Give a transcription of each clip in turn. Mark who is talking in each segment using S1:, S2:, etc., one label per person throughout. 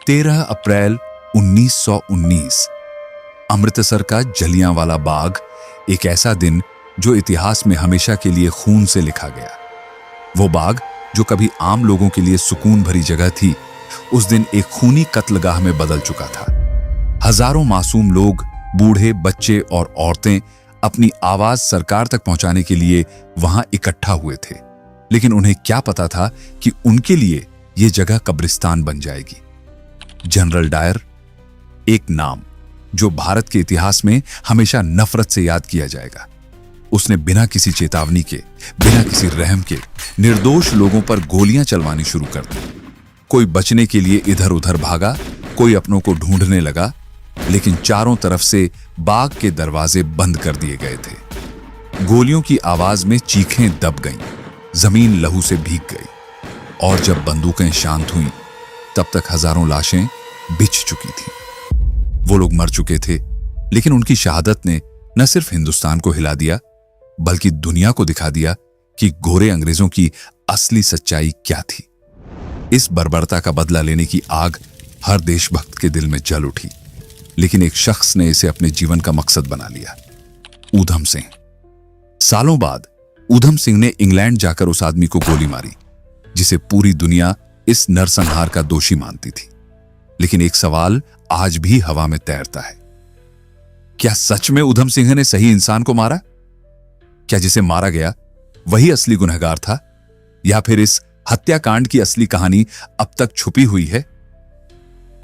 S1: 13 अप्रैल 1919। अमृतसर का जलियांवाला बाग, एक ऐसा दिन जो इतिहास में हमेशा के लिए खून से लिखा गया। वो बाग जो कभी आम लोगों के लिए सुकून भरी जगह थी, उस दिन एक खूनी कत्लगाह में बदल चुका था। हजारों मासूम लोग, बूढ़े, बच्चे और औरतें अपनी आवाज सरकार तक पहुंचाने के लिए वहां इकट्ठा हुए थे, लेकिन उन्हें क्या पता था कि उनके लिए यह जगह कब्रिस्तान बन जाएगी। जनरल डायर, एक नाम जो भारत के इतिहास में हमेशा नफरत से याद किया जाएगा। उसने बिना किसी चेतावनी के, बिना किसी रहम के निर्दोष लोगों पर गोलियां चलवानी शुरू कर दी। कोई बचने के लिए इधर उधर भागा, कोई अपनों को ढूंढने लगा, लेकिन चारों तरफ से बाग के दरवाजे बंद कर दिए गए थे। गोलियों की आवाज में चीखें दब गईं, जमीन लहू से भीग गई, और जब बंदूकें शांत हुईं, तब तक हजारों लाशें बिछ चुकी थीं। वो लोग मर चुके थे, लेकिन उनकी शहादत ने न सिर्फ हिंदुस्तान को हिला दिया, बल्कि दुनिया को दिखा दिया कि गोरे अंग्रेजों की असली सच्चाई क्या थी। इस बर्बरता का बदला लेने की आग हर देशभक्त के दिल में जल उठी, लेकिन एक शख्स ने इसे अपने जीवन का मकसद बना लिया, ऊधम सिंह। सालों बाद ऊधम सिंह ने इंग्लैंड जाकर उस आदमी को गोली मारी जिसे पूरी दुनिया इस नरसंहार का दोषी मानती थी। लेकिन एक सवाल आज भी हवा में तैरता है, क्या सच में ऊधम सिंह ने सही इंसान को मारा? क्या जिसे मारा गया वही असली गुनहगार था, या फिर इस हत्याकांड की असली कहानी अब तक छुपी हुई है?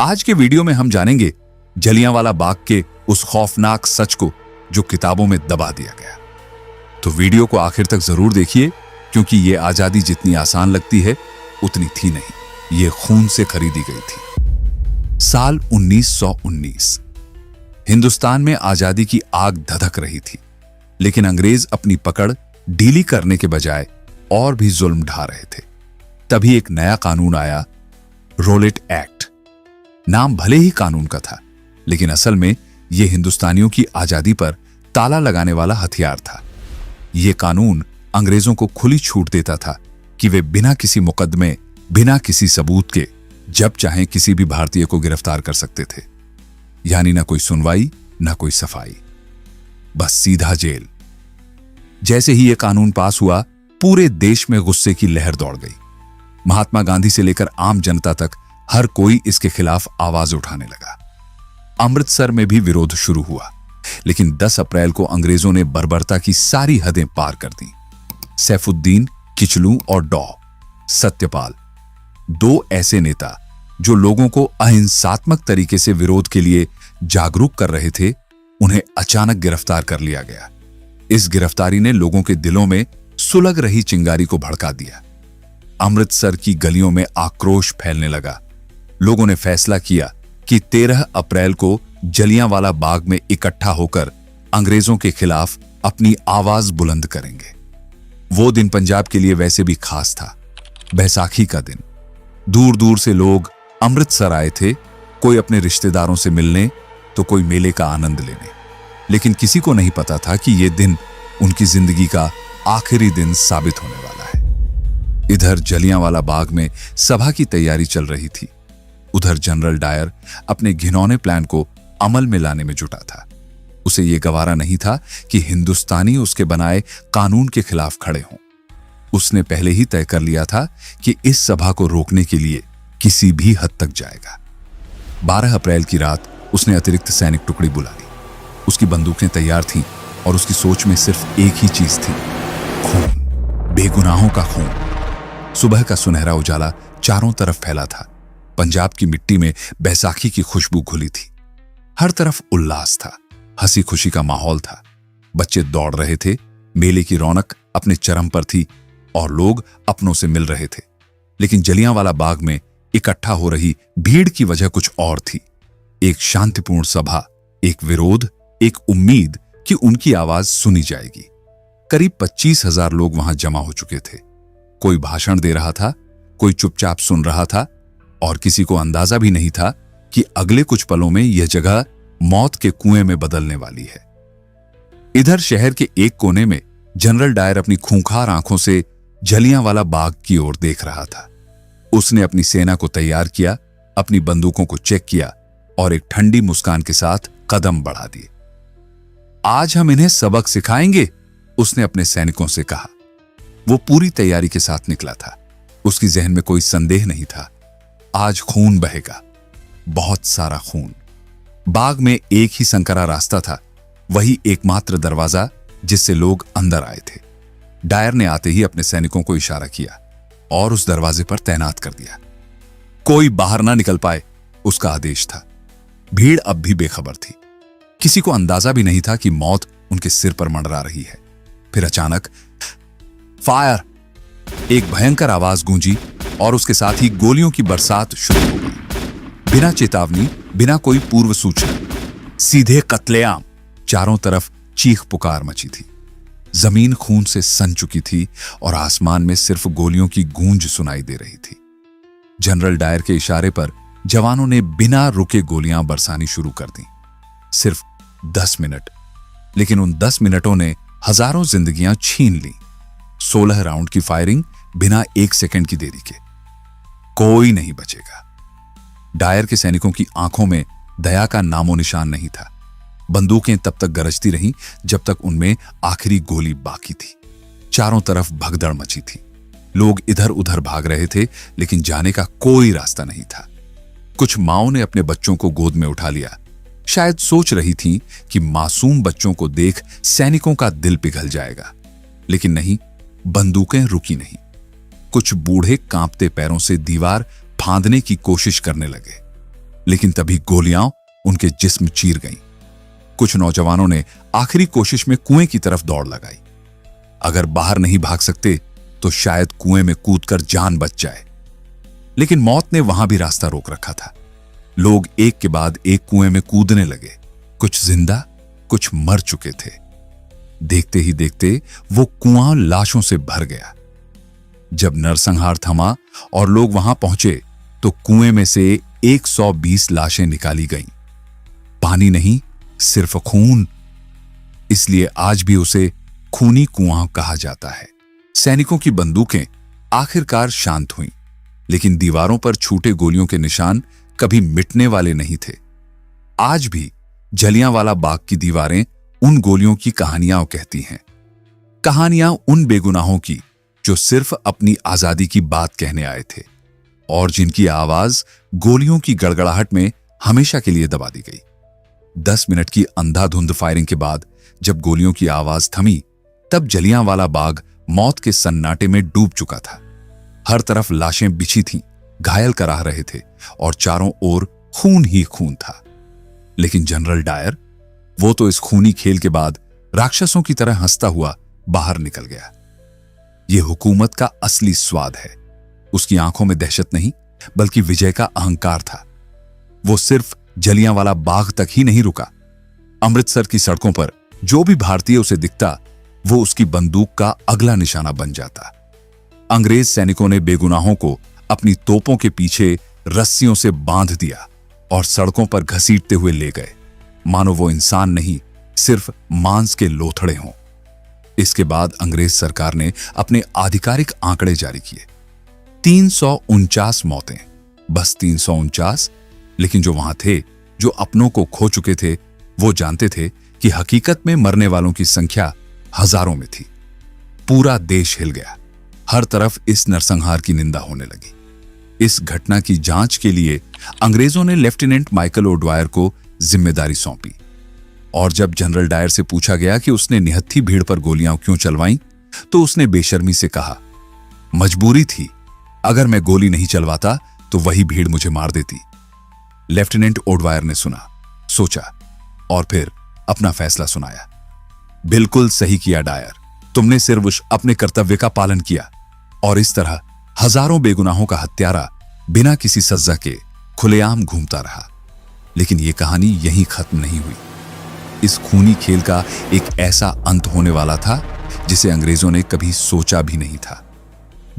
S1: आज के वीडियो में हम जानेंगे जलियांवाला बाग के उस खौफनाक सच को जो किताबों में दबा दिया गया। तो वीडियो को आखिर तक जरूर देखिए, क्योंकि यह आजादी जितनी आसान लगती है उतनी थी नहीं, यह खून से खरीदी गई थी। साल 1919। हिंदुस्तान में आजादी की आग धधक रही थी, लेकिन अंग्रेज अपनी पकड़ ढीली करने के बजाय और भी जुल्म ढा रहे थे। तभी एक नया कानून आया, रोलेट एक्ट। नाम भले ही कानून का था, लेकिन असल में यह हिंदुस्तानियों की आजादी पर ताला लगाने वाला हथियार था। यह कानून अंग्रेजों को खुली छूट देता था कि वे बिना किसी मुकदमे, बिना किसी सबूत के जब चाहें किसी भी भारतीय को गिरफ्तार कर सकते थे। यानी ना कोई सुनवाई, ना कोई सफाई, बस सीधा जेल। जैसे ही यह कानून पास हुआ, पूरे देश में गुस्से की लहर दौड़ गई। महात्मा गांधी से लेकर आम जनता तक हर कोई इसके खिलाफ आवाज उठाने लगा। अमृतसर में भी विरोध शुरू हुआ, लेकिन 10 अप्रैल को अंग्रेजों ने बर्बरता की सारी हदें पार कर दी। सैफुद्दीन किचलू और डॉ सत्यपाल, दो ऐसे नेता जो लोगों को अहिंसात्मक तरीके से विरोध के लिए जागरूक कर रहे थे, उन्हें अचानक गिरफ्तार कर लिया गया। इस गिरफ्तारी ने लोगों के दिलों में सुलग रही चिंगारी को भड़का दिया। अमृतसर की गलियों में आक्रोश फैलने लगा। लोगों ने फैसला किया कि 13 अप्रैल को जलियांवाला बाग में इकट्ठा होकर अंग्रेजों के खिलाफ अपनी आवाज बुलंद करेंगे। वो दिन पंजाब के लिए वैसे भी खास था, बैसाखी का दिन। दूर दूर से लोग अमृतसर आए थे, कोई अपने रिश्तेदारों से मिलने, तो कोई मेले का आनंद लेने। लेकिन किसी को नहीं पता था कि यह दिन उनकी जिंदगी का आखिरी दिन साबित होने वाला है। इधर जलियांवाला बाग में सभा की तैयारी चल रही थी, उधर जनरल डायर अपने घिनौने प्लान को अमल में लाने में जुटा था। उसे यह गवारा नहीं था कि हिंदुस्तानी उसके बनाए कानून के खिलाफ खड़े हों। उसने पहले ही तय कर लिया था कि इस सभा को रोकने के लिए किसी भी हद तक जाएगा। 12 अप्रैल की रात उसने अतिरिक्त सैनिक टुकड़ी बुला ली। उसकी बंदूकें तैयार थीं और उसकी सोच में सिर्फ एक ही चीज थी, खून, बेगुनाहों का खून। सुबह का सुनहरा उजाला चारों तरफ फैला था। पंजाब की मिट्टी में बैसाखी की खुशबू घुली थी। हर तरफ उल्लास था, हंसी खुशी का माहौल था। बच्चे दौड़ रहे थे, मेले की रौनक अपने चरम पर थी और लोग अपनों से मिल रहे थे। लेकिन जलियांवाला बाग में इकट्ठा हो रही भीड़ की वजह कुछ और थी। एक शांतिपूर्ण सभा, एक विरोध, एक उम्मीद कि उनकी आवाज सुनी जाएगी। करीब 25,000 लोग वहां जमा हो चुके थे। कोई भाषण दे रहा था, कोई चुपचाप सुन रहा था, और किसी को अंदाजा भी नहीं था कि अगले कुछ पलों में यह जगह मौत के कुएं में बदलने वाली है। इधर शहर के एक कोने में जनरल डायर अपनी खूंखार आंखों से जलियांवाला बाग की ओर देख रहा था। उसने अपनी सेना को तैयार किया, अपनी बंदूकों को चेक किया और एक ठंडी मुस्कान के साथ कदम बढ़ा दिए। आज हम इन्हें सबक सिखाएंगे, उसने अपने सैनिकों से कहा। वो पूरी तैयारी के साथ निकला था। उसकी जहन में कोई संदेह नहीं था। आज खून बहेगा, बहुत सारा खून। बाग में एक ही संकरा रास्ता था, वही एकमात्र दरवाजा जिससे लोग अंदर आए थे। डायर ने आते ही अपने सैनिकों को इशारा किया और उस दरवाजे पर तैनात कर दिया। कोई बाहर ना निकल पाए, उसका आदेश था। भीड़ अब भी बेखबर थी। किसी को अंदाजा भी नहीं था कि मौत उनके सिर पर मंडरा रही है। फिर अचानक फायर, एक भयंकर आवाज गूंजी और उसके साथ ही गोलियों की बरसात शुरू हो गई। बिना चेतावनी, बिना कोई पूर्व सूचना, सीधे कत्लेआम। चारों तरफ चीख पुकार मची थी। जमीन खून से सन चुकी थी और आसमान में सिर्फ गोलियों की गूंज सुनाई दे रही थी। जनरल डायर के इशारे पर जवानों ने बिना रुके गोलियां बरसानी शुरू कर दी। सिर्फ 10 मिनट, लेकिन उन 10 मिनटों ने हजारों जिंदगियां छीन ली। 16 राउंड की फायरिंग बिना 1 सेकंड की देरी के। कोई नहीं बचेगा। डायर के सैनिकों की आंखों में दया का नामो निशान नहीं था। बंदूकें तब तक गरजती रहीं जब तक उनमें आखिरी गोली बाकी थी। चारों तरफ भगदड़ मची थी। लोग इधर उधर भाग रहे थे, लेकिन जाने का कोई रास्ता नहीं था। कुछ माओं ने अपने बच्चों को गोद में उठा लिया। शायद सोच रही थीं कि मासूम बच्चों को देख सैनिकों का दिल पिघल जाएगा, लेकिन नहीं, बंदूकें रुकी नहीं। कुछ बूढ़े कांपते पैरों से दीवार फांदने की कोशिश करने लगे, लेकिन तभी गोलियां उनके जिस्म चीर गईं। कुछ नौजवानों ने आखिरी कोशिश में कुएं की तरफ दौड़ लगाई। अगर बाहर नहीं भाग सकते तो शायद कुएं में कूदकर जान बच जाए, लेकिन मौत ने वहां भी रास्ता रोक रखा था। लोग एक के बाद एक कुएं में कूदने लगे, कुछ जिंदा, कुछ मर चुके थे। देखते ही देखते वो कुआं लाशों से भर गया। जब नरसंहार थमा और लोग वहां पहुंचे तो कुएं में से 120 लाशें निकाली गईं। पानी नहीं, सिर्फ खून। इसलिए आज भी उसे खूनी कुआं कहा जाता है। सैनिकों की बंदूकें आखिरकार शांत हुईं, लेकिन दीवारों पर छूटे गोलियों के निशान कभी मिटने वाले नहीं थे। आज भी जलियांवाला बाग की दीवारें उन गोलियों की कहानियां कहती हैं। कहानियां उन बेगुनाहों की जो सिर्फ अपनी आजादी की बात कहने आए थे और जिनकी आवाज गोलियों की गड़गड़ाहट में हमेशा के लिए दबा दी गई। 10 मिनट की अंधाधुंध फायरिंग के बाद जब गोलियों की आवाज थमी, तब जलियांवाला बाग मौत के सन्नाटे में डूब चुका था। हर तरफ लाशें बिछी थीं, घायल कराह रहे थे और चारों ओर खून ही खून था। लेकिन जनरल डायर, वो तो इस खूनी खेल के बाद राक्षसों की तरह हंसता हुआ बाहर निकल गया। यह हुकूमत का असली स्वाद है। उसकी आंखों में दहशत नहीं, बल्कि विजय का अहंकार था। वो सिर्फ जलियांवाला बाग तक ही नहीं रुका। अमृतसर की सड़कों पर जो भी भारतीय उसे दिखता, वो उसकी बंदूक का अगला निशाना बन जाता। अंग्रेज सैनिकों ने बेगुनाहों को अपनी तोपों के पीछे रस्सियों से बांध दिया और सड़कों पर घसीटते हुए ले गए, मानो वो इंसान नहीं, सिर्फ मांस के लोथड़े हों। इसके बाद अंग्रेज सरकार ने अपने आधिकारिक आंकड़े जारी किए। 349 मौतें, बस 349। लेकिन जो वहां थे, जो अपनों को खो चुके थे, वो जानते थे कि हकीकत में मरने वालों की संख्या हजारों में थी। पूरा देश हिल गया। हर तरफ इस नरसंहार की निंदा होने लगी। इस घटना की जांच के लिए अंग्रेजों ने लेफ्टिनेंट माइकल ओडवायर को जिम्मेदारी सौंपी, और जब जनरल डायर से पूछा गया कि उसने निहत्थी भीड़ पर गोलियां क्यों चलवाईं, तो उसने बेशर्मी से कहा, मजबूरी थी। अगर मैं गोली नहीं चलवाता तो वही भीड़ मुझे मार देती। लेफ्टिनेंट ओडवायर ने सुना, सोचा और फिर अपना फैसला सुनाया। बिल्कुल सही किया डायर, तुमने सिर्फ अपने कर्तव्य का पालन किया, और इस तरह हजारों बेगुनाहों का हत्यारा बिना किसी सजा के खुलेआम घूमता रहा। लेकिन यह कहानी यहीं खत्म नहीं हुई। इस खूनी खेल का एक ऐसा अंत होने वाला था जिसे अंग्रेजों ने कभी सोचा भी नहीं था।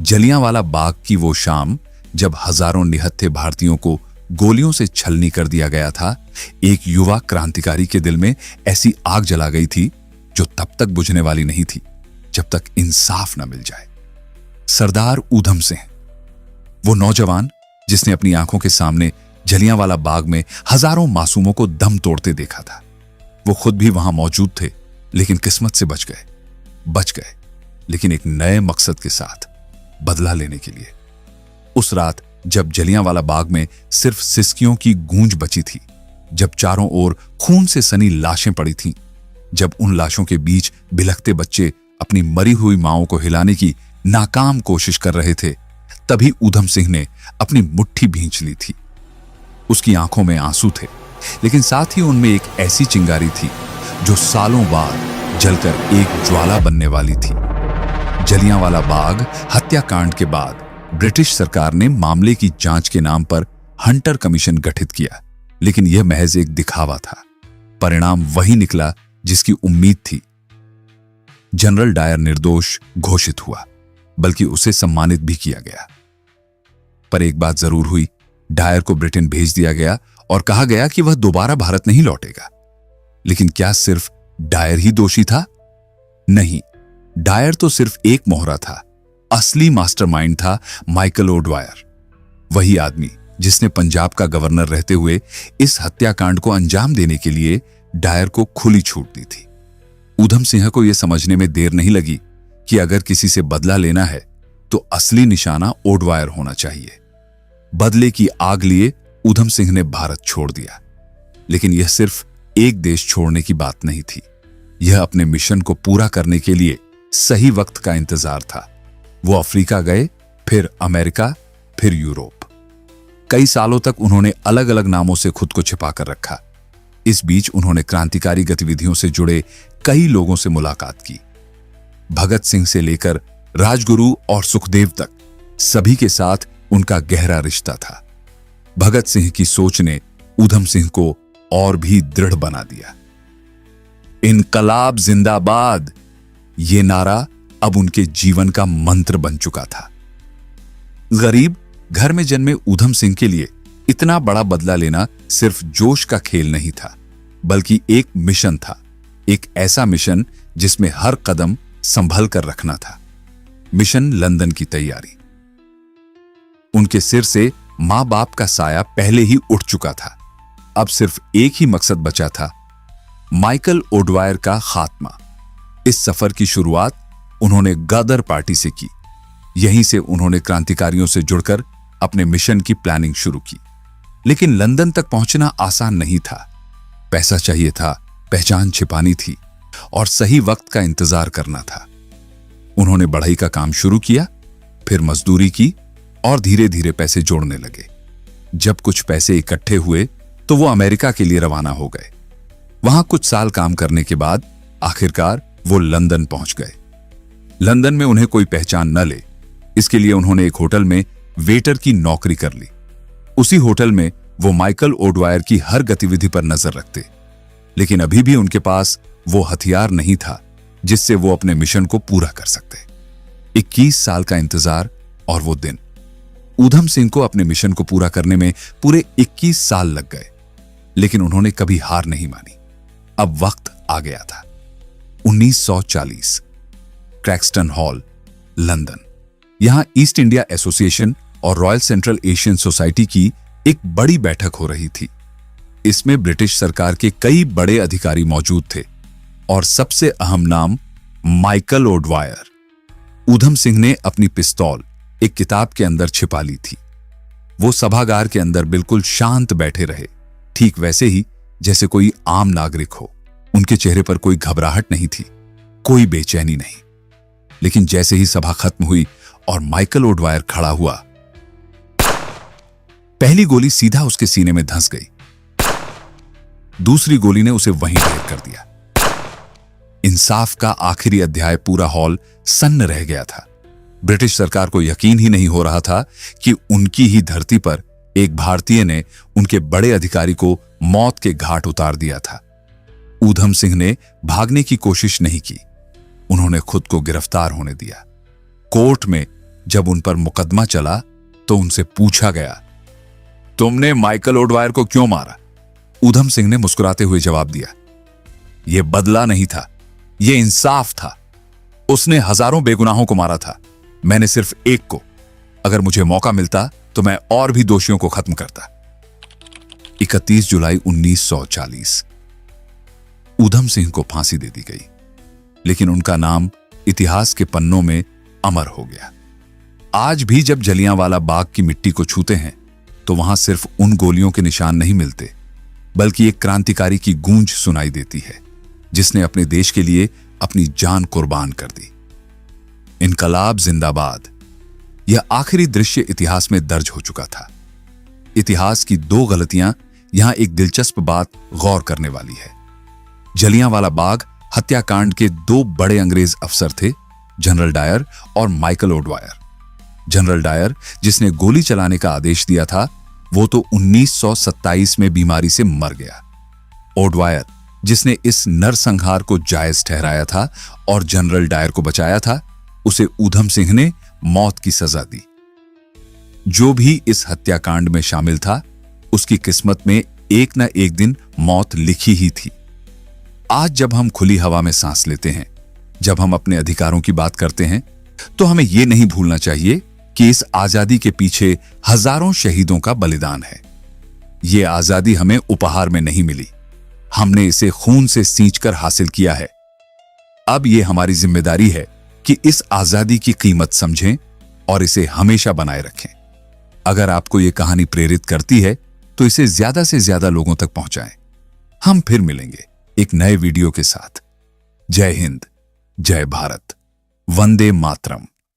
S1: जलियांवाला बाग की वो शाम, जब हजारों निहत्थे भारतीयों को गोलियों से छलनी कर दिया गया था, एक युवा क्रांतिकारी के दिल में ऐसी आग जला गई थी जो तब तक बुझने वाली नहीं थी जब तक इंसाफ न मिल जाए। सरदार ऊधम सिंह, वो नौजवान जिसने अपनी आंखों के सामने जलियांवाला बाग में हजारों मासूमों को दम तोड़ते देखा था। वो खुद भी वहां मौजूद थे, लेकिन किस्मत से बच गए, लेकिन एक नए मकसद के साथ, बदला लेने के लिए। उस रात जब जलियांवाला बाग में सिर्फ सिसकियों की गूंज बची थी, जब चारों ओर खून से सनी लाशें पड़ी थीं, जब उन लाशों के बीच बिलखते बच्चे अपनी मरी हुई माओं को हिलाने की नाकाम कोशिश कर रहे थे, तभी ऊधम सिंह ने अपनी मुट्ठी भींच ली थी। उसकी आंखों में आंसू थे, लेकिन साथ ही उनमें एक ऐसी चिंगारी थी जो सालों बाद जलकर एक ज्वाला बनने वाली थी। जलियांवाला बाग हत्याकांड के बाद ब्रिटिश सरकार ने मामले की जांच के नाम पर हंटर कमीशन गठित किया, लेकिन यह महज एक दिखावा था। परिणाम वही निकला जिसकी उम्मीद थी। जनरल डायर निर्दोष घोषित हुआ, बल्कि उसे सम्मानित भी किया गया। पर एक बात जरूर हुई, डायर को ब्रिटेन भेज दिया गया और कहा गया कि वह दोबारा भारत नहीं लौटेगा। लेकिन क्या सिर्फ डायर ही दोषी था? नहीं, डायर तो सिर्फ एक मोहरा था। असली मास्टरमाइंड था माइकल ओडवायर, वही आदमी जिसने पंजाब का गवर्नर रहते हुए इस हत्याकांड को अंजाम देने के लिए डायर को खुली छूट दी थी। ऊधम सिंह को यह समझने में देर नहीं लगी कि अगर किसी से बदला लेना है तो असली निशाना ओडवायर होना चाहिए। बदले की आग लिए ऊधम सिंह ने भारत छोड़ दिया, लेकिन यह सिर्फ एक देश छोड़ने की बात नहीं थी। यह अपने मिशन को पूरा करने के लिए सही वक्त का इंतजार था। वो अफ्रीका गए, फिर अमेरिका, फिर यूरोप। कई सालों तक उन्होंने अलग अलग नामों से खुद को छिपा कर रखा। इस बीच उन्होंने क्रांतिकारी गतिविधियों से जुड़े कई लोगों से मुलाकात की। भगत सिंह से लेकर राजगुरु और सुखदेव तक सभी के साथ उनका गहरा रिश्ता था। भगत सिंह की सोच ने ऊधम सिंह को और भी दृढ़ बना दिया। इनकलाब जिंदाबाद, ये नारा अब उनके जीवन का मंत्र बन चुका था। गरीब घर में जन्मे ऊधम सिंह के लिए इतना बड़ा बदला लेना सिर्फ जोश का खेल नहीं था, बल्कि एक मिशन था। एक ऐसा मिशन जिसमें हर कदम संभल कर रखना था। मिशन लंदन की तैयारी। उनके सिर से मां बाप का साया पहले ही उठ चुका था। अब सिर्फ एक ही मकसद बचा था, माइकल ओडवायर का खात्मा। इस सफर की शुरुआत उन्होंने गदर पार्टी से की। यहीं से उन्होंने क्रांतिकारियों से जुड़कर अपने मिशन की प्लानिंग शुरू की। लेकिन लंदन तक पहुंचना आसान नहीं था। पैसा चाहिए था, पहचान छिपानी थी और सही वक्त का इंतजार करना था। उन्होंने बढ़ई का काम शुरू किया, फिर मजदूरी की और धीरे धीरे पैसे जोड़ने लगे। जब कुछ पैसे इकट्ठे हुए तो वो अमेरिका के लिए रवाना हो गए। वहां कुछ साल काम करने के बाद आखिरकार वो लंदन पहुंच गए। लंदन में उन्हें कोई पहचान न ले, इसके लिए उन्होंने एक होटल में वेटर की नौकरी कर ली। उसी होटल में वो माइकल ओडवायर की हर गतिविधि पर नजर रखते। लेकिन अभी भी उनके पास वो हथियार नहीं था जिससे वो अपने मिशन को पूरा कर सकते। 21 साल का इंतजार और वो दिन। ऊधम सिंह को अपने मिशन को पूरा करने में पूरे 21 साल लग गए, लेकिन उन्होंने कभी हार नहीं मानी। अब वक्त आ गया था। 1940, क्रैक्सटन हॉल, लंदन। यहां ईस्ट इंडिया एसोसिएशन और रॉयल सेंट्रल एशियन सोसाइटी की एक बड़ी बैठक हो रही थी। इसमें ब्रिटिश सरकार के कई बड़े अधिकारी मौजूद थे और सबसे अहम नाम माइकल ओडवायर। ऊधम सिंह ने अपनी पिस्तौल एक किताब के अंदर छिपा ली थी। वो सभागार के अंदर बिल्कुल शांत बैठे रहे, ठीक वैसे ही जैसे कोई आम नागरिक हो। उनके चेहरे पर कोई घबराहट नहीं थी, कोई बेचैनी नहीं। लेकिन जैसे ही सभा खत्म हुई और माइकल ओडवायर खड़ा हुआ, पहली गोली सीधा उसके सीने में धंस गई। दूसरी गोली ने उसे वहीं ढेर कर दिया। इंसाफ का आखिरी अध्याय पूरा हॉल सन्न रह गया था। ब्रिटिश सरकार को यकीन ही नहीं हो रहा था कि उनकी ही धरती पर एक भारतीय ने उनके बड़े अधिकारी को मौत के घाट उतार दिया था। ऊधम सिंह ने भागने की कोशिश नहीं की, उन्होंने खुद को गिरफ्तार होने दिया। कोर्ट में जब उन पर मुकदमा चला तो उनसे पूछा गया, तुमने माइकल ओडवायर को क्यों मारा? ऊधम सिंह ने मुस्कुराते हुए जवाब दिया, यह बदला नहीं था, यह इंसाफ था। उसने हजारों बेगुनाहों को मारा था, मैंने सिर्फ एक को। अगर मुझे मौका मिलता तो मैं और भी दोषियों को खत्म करता। 31 जुलाई 1940 ऊधम सिंह को फांसी दे दी गई, लेकिन उनका नाम इतिहास के पन्नों में अमर हो गया। आज भी जब जलियांवाला बाग की मिट्टी को छूते हैं तो वहां सिर्फ उन गोलियों के निशान नहीं मिलते, बल्कि एक क्रांतिकारी की गूंज सुनाई देती है जिसने अपने देश के लिए अपनी जान कुर्बान कर दी। इनकलाब जिंदाबाद, यह आखिरी दृश्य इतिहास में दर्ज हो चुका था। इतिहास की दो गलतियां यहां एक दिलचस्प बात गौर करने वाली है। जलियांवाला बाग हत्याकांड के दो बड़े अंग्रेज अफसर थे, जनरल डायर और माइकल ओडवायर। जनरल डायर, जिसने गोली चलाने का आदेश दिया था, वो तो 1927 में बीमारी से मर गया। ओडवायर, जिसने इस नरसंहार को जायज ठहराया था और जनरल डायर को बचाया था, उसे ऊधम सिंह ने मौत की सजा दी। जो भी इस हत्याकांड में शामिल था, उसकी किस्मत में एक न एक दिन मौत लिखी ही थी। आज जब हम खुली हवा में सांस लेते हैं, जब हम अपने अधिकारों की बात करते हैं, तो हमें यह नहीं भूलना चाहिए कि इस आजादी के पीछे हजारों शहीदों का बलिदान है। यह आजादी हमें उपहार में नहीं मिली, हमने इसे खून से सींचकर हासिल किया है। अब यह हमारी जिम्मेदारी है कि इस आजादी की कीमत समझें और इसे हमेशा बनाए रखें। अगर आपको यह कहानी प्रेरित करती है तो इसे ज्यादा से ज्यादा लोगों तक पहुंचाएं। हम फिर मिलेंगे एक नए वीडियो के साथ। जय हिंद, जय भारत, वंदे मातरम।